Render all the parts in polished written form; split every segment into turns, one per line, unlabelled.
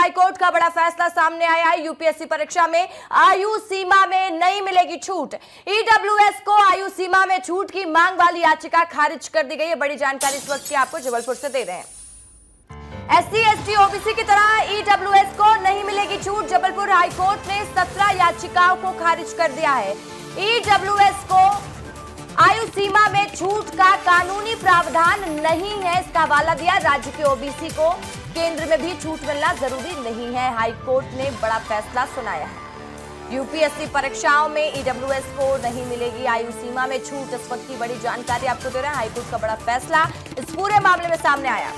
High court का बड़ा फैसला सामने आया है। यूपीएससी परीक्षा में आयु सीमा में नहीं मिलेगी छूट। ईडब्ल्यूएस को आयु सीमा में छूट की मांग वाली याचिका खारिज कर दी गई है। बड़ी जानकारी इस वक्त की आपको जबलपुर से दे रहे हैं। एससी, एसटी, ओबीसी की तरह ईडब्ल्यूएस को नहीं मिलेगी छूट। जबलपुर हाईकोर्ट ने 17 याचिकाओं को खारिज कर दिया है। ईडब्ल्यूएस को आयु सीमा में छूट का कानूनी प्रावधान नहीं है, इसका हवाला दिया। राज्य के ओबीसी को केंद्र में भी छूट मिलना जरूरी नहीं है। हाईकोर्ट ने बड़ा फैसला सुनाया है। यूपीएससी परीक्षाओं में ईडब्ल्यूएस को नहीं मिलेगी आयु सीमा में छूट। इस वक्त की बड़ी जानकारी आपको दे रहे हैं। हाईकोर्ट का बड़ा फैसला इस पूरे मामले में सामने आया।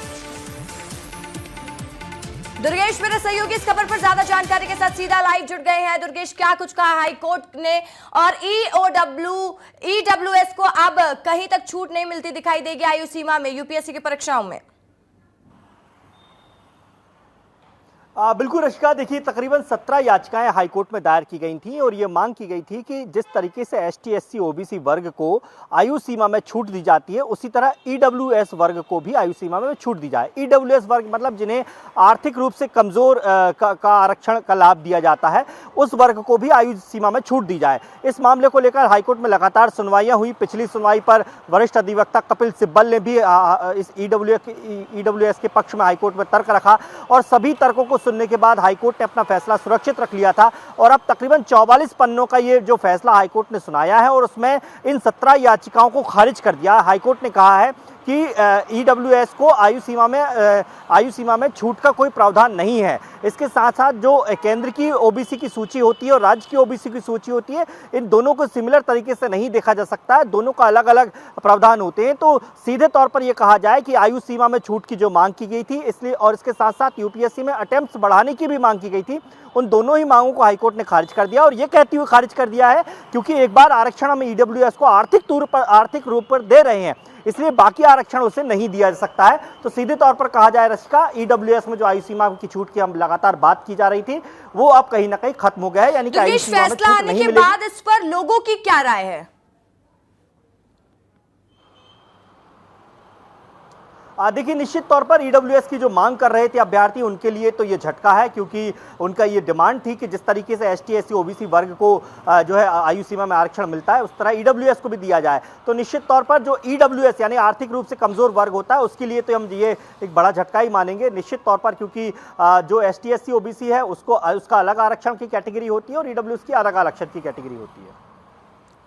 दुर्गेश मेरे सहयोगी इस खबर पर ज्यादा जानकारी के साथ सीधा लाइव जुड़ गए हैं। दुर्गेश, क्या कुछ कहा हाईकोर्ट ने और ईडब्ल्यूएस को अब कहीं तक छूट नहीं मिलती दिखाई देगी आयु सीमा में यूपीएससी की परीक्षाओं में?
बिल्कुल रशिका, देखिए तकरीबन 17 याचिकाएं हाईकोर्ट में दायर की गई थी और ये मांग की गई थी कि जिस तरीके से एसटी, एससी, ओबीसी वर्ग को आयु सीमा में छूट दी जाती है उसी तरह ईडब्ल्यूएस वर्ग को भी आयु सीमा में छूट दी जाए। ईडब्ल्यूएस वर्ग मतलब जिन्हें आर्थिक रूप से कमजोर का आरक्षण का लाभ दिया जाता है, उस वर्ग को भी आयु सीमा में छूट दी जाए। इस मामले को लेकर हाईकोर्ट में लगातार सुनवाइयां हुई। पिछली सुनवाई पर वरिष्ठ अधिवक्ता कपिल सिब्बल ने भी इस ईडब्ल्यूएस के पक्ष में हाईकोर्ट में तर्क रखा और सभी तर्कों को सुनने के बाद हाईकोर्ट ने अपना फैसला सुरक्षित रख लिया था और अब तकरीबन 44 पन्नों का ये जो फैसला हाईकोर्ट ने सुनाया है और उसमें इन 17 याचिकाओं को खारिज कर दिया। हाईकोर्ट ने कहा है कि ईडब्ल्यूएस को आयु सीमा में छूट का कोई प्रावधान नहीं है। इसके साथ साथ जो केंद्र की ओबीसी की सूची होती है और राज्य की ओबीसी की सूची होती है, इन दोनों को सिमिलर तरीके से नहीं देखा जा सकता है। दोनों का अलग अलग प्रावधान होते हैं। तो सीधे तौर पर यह कहा जाए कि आयु सीमा में छूट की जो मांग की गई थी, इसलिए और इसके साथ साथ यूपीएससी में अटेम्प्ट्स बढ़ाने की भी मांग की गई थी, उन दोनों ही मांगों को हाईकोर्ट ने खारिज कर दिया और ये कहती हुई खारिज कर दिया है क्योंकि एक बार आरक्षण हम ईडब्ल्यूएस को आर्थिक रूप पर दे रहे हैं, इसलिए बाकी आरक्षण उसे नहीं दिया जा सकता है। तो सीधे तौर पर कहा जाए रशिका, ईडब्ल्यूएस में जो आयु सीमा की छूट की हम लगातार बात की जा रही थी, वो अब कहीं ना कहीं खत्म हो गया है। यानी कि आयु सीमा में छूट नहीं मिलेगी।
फैसला आने के बाद इस पर लोगों की क्या राय है?
देखिए निश्चित तौर पर ईडब्ल्यूएस की जो मांग कर रहे थे अभ्यर्थी, उनके लिए तो ये झटका है क्योंकि उनका ये डिमांड थी कि जिस तरीके से एसटी, एससी, ओबीसी वर्ग को जो है आयु सीमा में आरक्षण मिलता है, उस तरह ईडब्ल्यूएस को भी दिया जाए। तो निश्चित तौर पर जो ईडब्ल्यूएस यानी आर्थिक रूप से कमजोर वर्ग होता है, उसके लिए तो हम ये एक बड़ा झटका ही मानेंगे निश्चित तौर पर, क्योंकि जो एसटी, एससी, ओबीसी है उसका अलग आरक्षण की कैटेगरी होती है और ईडब्ल्यूएस की अलग आरक्षण की कैटेगरी होती है।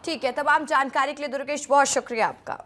ठीक है, तमाम जानकारी के लिए दुर्गेश बहुत शुक्रिया आपका।